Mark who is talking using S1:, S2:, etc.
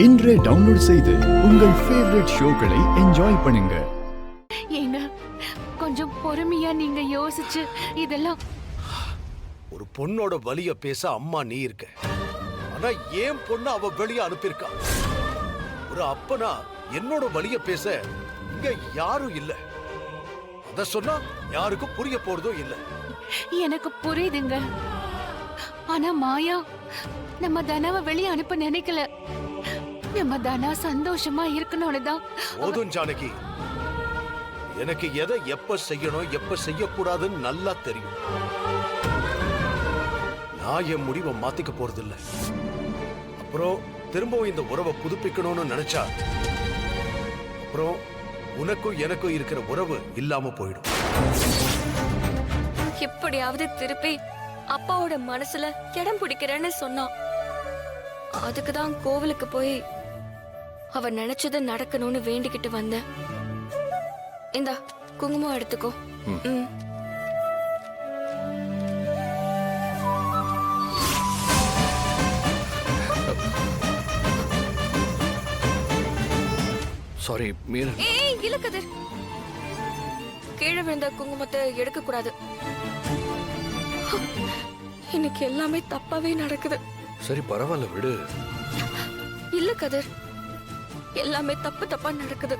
S1: இன்றே டவுன்லோட் செய்து உங்கள் ஃபேவரட் ஷோக்களை என்ஜாய் பண்ணுங்க.
S2: ஏங்க கொஞ்சம் பொறுமையா நீங்க யோசிச்சு இதெல்லாம்.
S3: ஒரு பொண்ணோட வலிய பேச அம்மா நீ இருக்க, ஆனா ஏன் பொண்ணு அவ வெளிய அனுப்பியிருக்கா. ஒரு அப்பனா என்னோட வலிய பேச இங்க யாரும் இல்ல. அத சொன்னா யாருக்கும் புரிய போறதோ இல்ல.
S2: எனக்கு புரியுதுங்க, ஆனா மாயா நம்ம தனாவை வெளியே அனுப்ப நினைக்கல. நம்ம தனா சந்தோஷமா இருக்கணும்னு தான்.
S3: போதும் ஜானகி, எனக்கு எதை எப்ப செய்யணும் எப்ப செய்யக்கூடாதுன்னு நல்லா தெரியும். நான் என் முடிவை மாத்திக்க போறதில்ல. அப்புறம் திரும்பவும் இந்த உறவை புதுப்பிக்கணும்னு நினைச்சா அப்புறம் உனக்கும் எனக்கும் இருக்கிற உறவு இல்லாம போயிடும்.
S4: எப்படியாவது திருப்பி அப்பாவோட மனசுல இடம் பிடிக்கிறேன்னு சொன்னான். அதுக்குதான் கோவிலுக்கு போய் அவ நினைச்சது நடக்கணும்னு வேண்டிக்கிட்டு வந்தேன். இந்தா குங்குமம் எடுத்துக்கோ.
S5: சாரி மீரா.
S4: ஏய் இல்ல கதிர், கீழே விழுந்த குங்குமத்தை எடுக்க கூடாது. இன்னைக்கு எல்லாமே தப்பாவே நடக்குது.
S5: சரி பரவாயில்ல விடு.
S4: இல்ல கதிர், எல்லாமே தப்பு தப்பா நடக்குது.